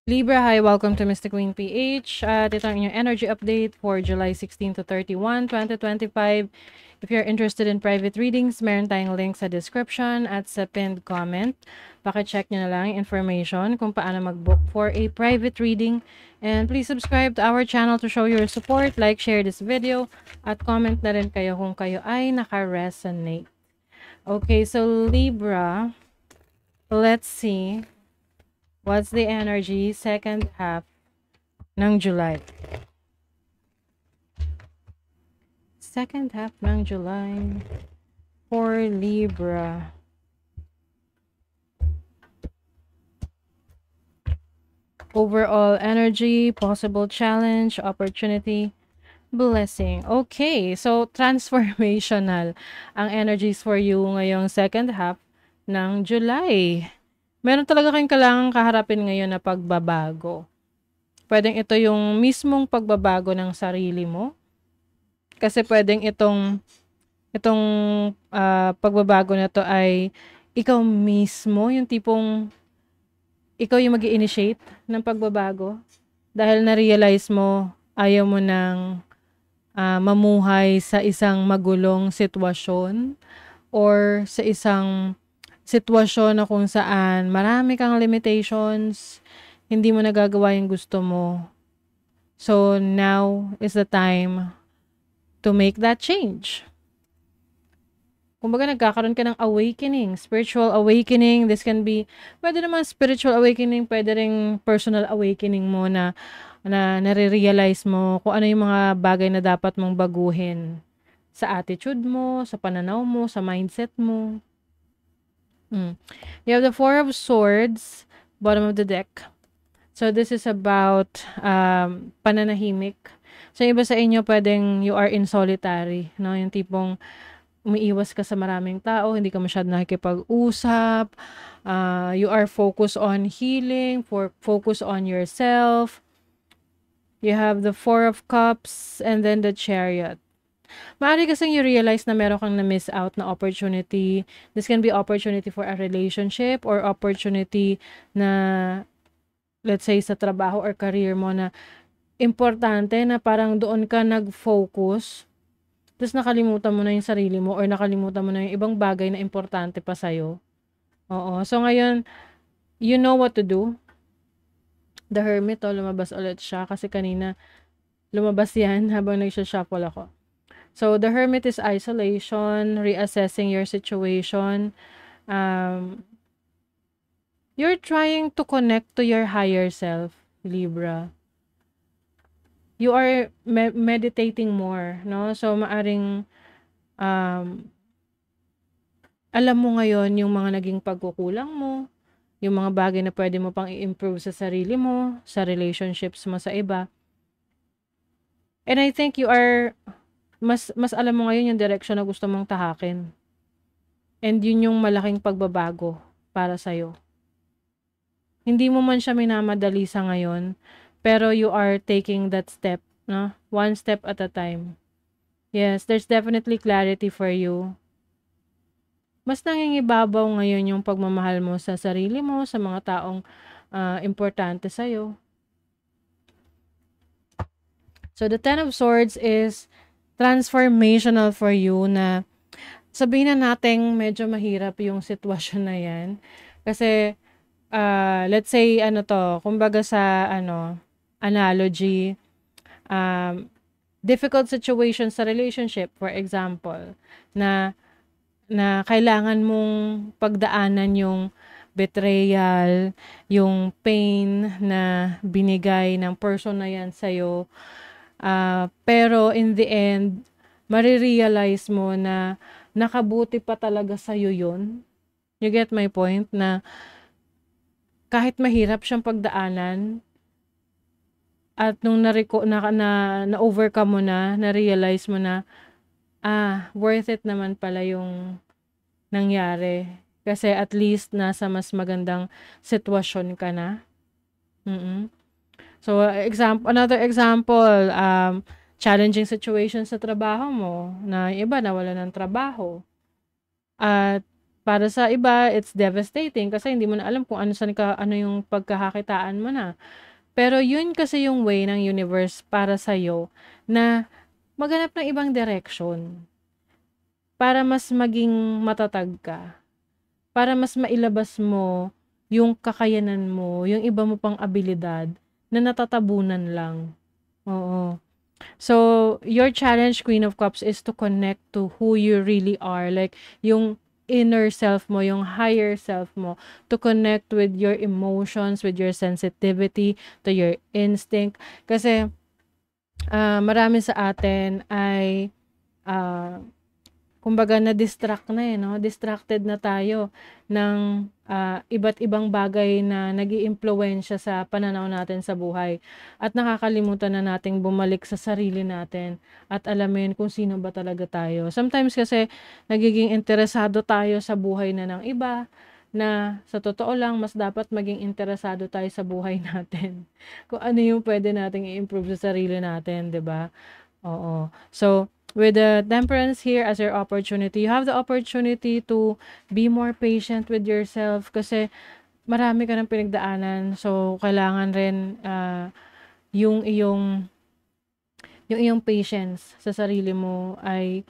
Libra, hi, welcome to Mystic Queen PH. At ito ang inyong energy update for July 16 to 31, 2025. If you're interested in private readings, meron tayong link sa description at sa pinned comment. Pakicheck nyo na lang yung information kung paano mag-book for a private reading. And please subscribe to our channel to show your support, like, share this video, at comment na rin kayo kung kayo ay naka-resonate. Okay, so Libra, let's see. What's the energy second half ng July? Second half ng July for Libra. Overall energy, possible challenge, opportunity, blessing. Okay, so transformational ang energies for you ngayong second half ng July. Meron talaga kayong kailangang kaharapin ngayon na pagbabago. Pwedeng ito yung mismong pagbabago ng sarili mo. Kasi pwedeng itong pagbabago na to ay ikaw mismo, yung tipong ikaw yung mag-i-initiate ng pagbabago. Dahil na-realize mo, ayaw mo nang mamuhay sa isang magulong sitwasyon or sa isang sitwasyon na kung saan marami kang limitations, hindi mo nagagawa yung gusto mo. So now is the time to make that change. Kumbaga nagkakaroon ka ng awakening, spiritual awakening. This can be, pwede naman spiritual awakening, pwede ring personal awakening mo na nare-realize mo kung ano yung mga bagay na dapat mong baguhin sa attitude mo, sa pananaw mo, sa mindset mo. You have the Four of Swords, bottom of the deck. So this is about pananahimik. So iba sa inyo pwedeng you are in solitary, no? Yung tipong umiiwas ka sa maraming tao, hindi ka masyadong nakikipag-usap. You are focused on healing, focus on yourself. You have the Four of Cups and then the Chariot. Maaari kasing you realize na meron kang na-miss out na opportunity. This can be opportunity for a relationship or opportunity na, let's say, sa trabaho or career mo na importante na parang doon ka nag-focus. Tapos nakalimutan mo na yung sarili mo or nakalimutan mo na yung ibang bagay na importante pa sa'yo. Oo. So ngayon, you know what to do. The Hermit, lumabas ulit siya kasi kanina lumabas yan habang nagsha-shuffle ako. So, the Hermit is isolation, reassessing your situation. You're trying to connect to your higher self, Libra. You are meditating more, no? So, maaring alam mo ngayon yung mga naging pagkukulang mo, yung mga bagay na pwede mo pang i-improve sa sarili mo, sa relationships mo sa iba. And I think you are mas alam mo ngayon yung direction na gusto mong tahakin. And yun yung malaking pagbabago para sa'yo. Hindi mo man siya minamadali sa ngayon, pero you are taking that step, no? One step at a time. Yes, there's definitely clarity for you. Mas nangingibabaw ngayon yung pagmamahal mo sa sarili mo, sa mga taong importante sa'yo. So, the Ten of Swords is transformational for you na sabihin na nating medyo mahirap yung sitwasyon na yan. Kasi, let's say, kumbaga sa, analogy, difficult situation sa relationship, for example, na kailangan mong pagdaanan yung betrayal, yung pain na binigay ng person na yan sa'yo. Pero in the end, marirealize mo na nakabuti pa talaga sa'yo yun. You get my point? Na kahit mahirap siyang pagdaanan, at nung na-overcome mo na-realize mo na, worth it naman pala yung nangyari. Kasi at least nasa mas magandang sitwasyon ka na. So, another example, challenging situation sa trabaho mo, na iba nawala ng trabaho. At Para sa iba, it's devastating kasi hindi mo na alam kung ano yung pagkakakitaan mo na. Pero yun kasi yung way ng universe para sa'yo na maghanap ng ibang direction para mas maging matatag ka, para mas mailabas mo yung kakayanan mo, yung iba mo pang abilidad na natatabunan lang. Oo. So, your challenge, Queen of Cups, is to connect to who you really are. Like, yung inner self mo, yung higher self mo, to connect with your emotions, with your sensitivity, to your instinct. Kasi, marami sa atin ay, ah, kumbaga na-distract na eh, no? Distracted na tayo ng iba't ibang bagay na nag-iimpluwensya sa pananaw natin sa buhay. At nakakalimutan na nating bumalik sa sarili natin at alamin kung sino ba talaga tayo. Sometimes kasi nagiging interesado tayo sa buhay na ng iba, na sa totoo lang mas dapat maging interesado tayo sa buhay natin. Kung ano yung pwede nating i-improve sa sarili natin, 'di ba? Oo. So, with the temperance here as your opportunity, you have the opportunity to be more patient with yourself kasi marami ka ng pinagdaanan. So, kailangan rin yung iyong yung iyong patience sa sarili mo ay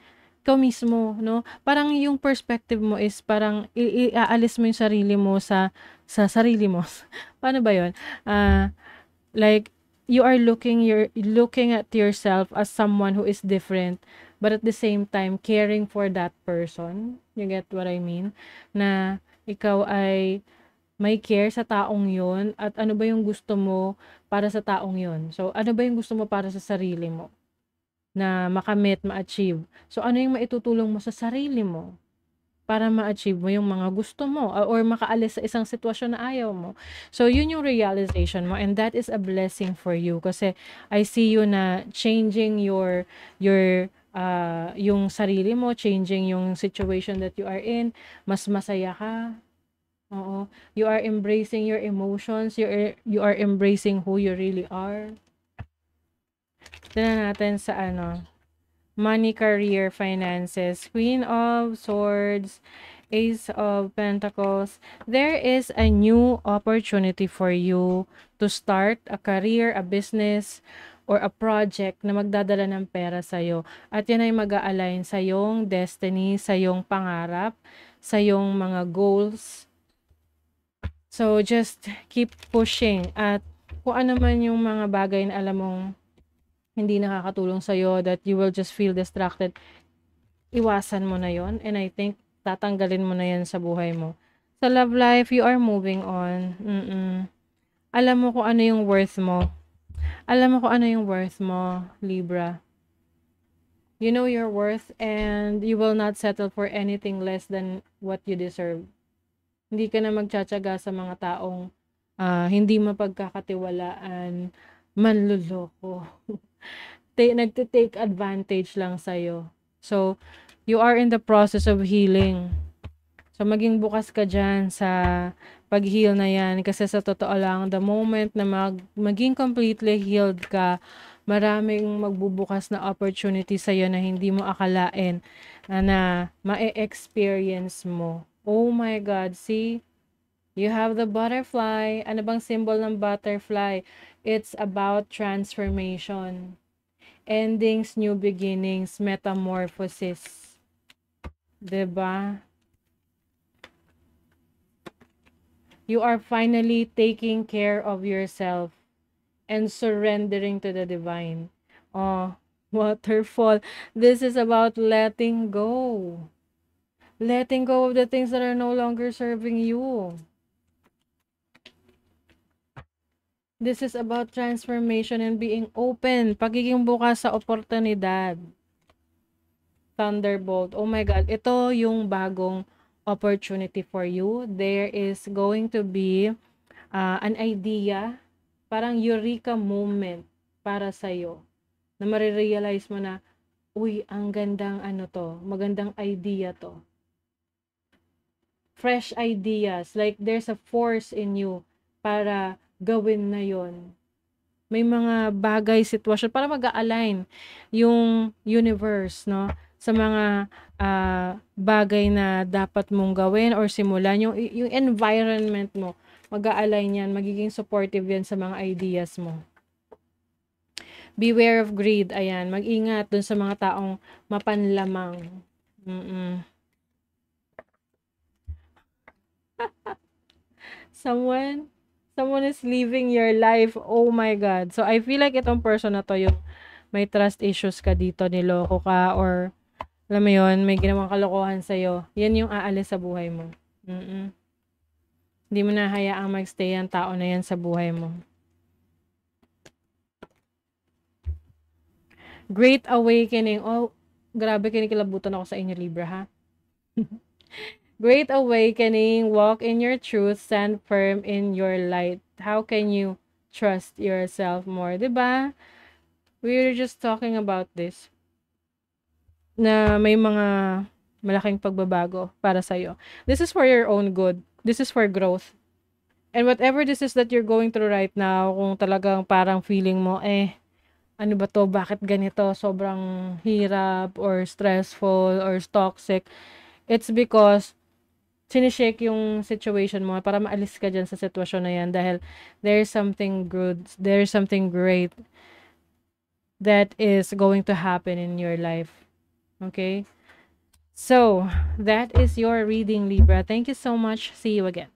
ikaw mismo, no? Parang yung perspective mo is parang iaalis mo yung sarili mo sa sarili mo. Paano ba 'yon? Ah, like you're looking at yourself as someone who is different, but at the same time caring for that person. You get what I mean? Na ikaw ay may care sa taong yun at ano ba yung gusto mo para sa taong yun. So, ano ba yung gusto mo para sa sarili mo na makamit, ma-achieve. So, ano yung maitutulong mo sa sarili mo para ma-achieve mo yung mga gusto mo or makaalis sa isang sitwasyon na ayaw mo. So, yun yung realization mo and that is a blessing for you kasi I see you na changing yung sarili mo, changing yung situation that you are in, mas masaya ka. Oo. You are embracing your emotions, you are embracing who you really are. Tignan natin sa money, career, finances, Queen of Swords, Ace of Pentacles. There is a new opportunity for you to start a career, a business, or a project na magdadala ng pera sa'yo. At yan ay mag-a-align sa iyong destiny, sa iyong pangarap, sa iyong mga goals. So, just keep pushing. At kung ano man yung mga bagay na alam mong hindi nakakatulong sa'yo, that you will just feel distracted, iwasan mo na yon. And I think tatanggalin mo na yan sa buhay mo. Sa love life, you are moving on. Alam mo kung ano yung worth mo. Alam mo kung ano yung worth mo, Libra. You know your worth and you will not settle for anything less than what you deserve. Hindi ka na magtsatsaga sa mga taong hindi mapagkakatiwalaan, manluloko. Nagte-take advantage lang sa'yo. So, you are in the process of healing. So, maging bukas ka dyan sa pag-heal na yan. Kasi sa totoo lang, the moment na maging completely healed ka, maraming magbubukas na opportunity sa'yo na hindi mo akalain na ma-experience mo. Oh my God, see? You have the butterfly. Ano bang symbol ng butterfly? It's about transformation. Endings, new beginnings, metamorphosis. 'Di ba? You are finally taking care of yourself and surrendering to the divine. Oh, waterfall. This is about letting go. Letting go of the things that are no longer serving you. This is about transformation and being open. Pagiging bukas sa oportunidad. Thunderbolt. Oh my God. Ito yung bagong opportunity for you. There is going to be an idea, parang eureka moment para sa'yo. Na marirealize mo na, uy, ang gandang magandang idea to. Fresh ideas. Like there's a force in you para gawin na yon. May mga bagay, sitwasyon para mag-align yung universe, no? sa mga bagay na dapat mong gawin or simulan. Yung environment mo, mag-a-align yan, magiging supportive yan sa mga ideas mo. Beware of greed. Ayan, mag-ingat dun sa mga taong mapanlamang. Someone, someone is living your life. Oh my God. So, I feel like itong person na to yung may trust issues ka dito, niloko ka, or alam mo yun, may ginawang kalokohan sa'yo. Yan yung aalis sa buhay mo. Hindi mo na hayaang magstay ang tao na yan sa buhay mo. Great awakening. Oh, grabe, kinikilabutan ako sa inyo, Libra, ha? Great awakening. Walk in your truth. Stand firm in your light. How can you trust yourself more? Diba? We were just talking about this. Na may mga malaking pagbabago para sa'yo. This is for your own good. This is for growth. And whatever this is that you're going through right now, kung talagang parang feeling mo, ano ba to? Bakit ganito? Sobrang hirap or stressful or toxic. It's because sinishake yung situation mo para maalis ka dyan sa sitwasyon na yan dahil there's something good, there's something great that is going to happen in your life. Okay? So, that is your reading, Libra. Thank you so much. See you again.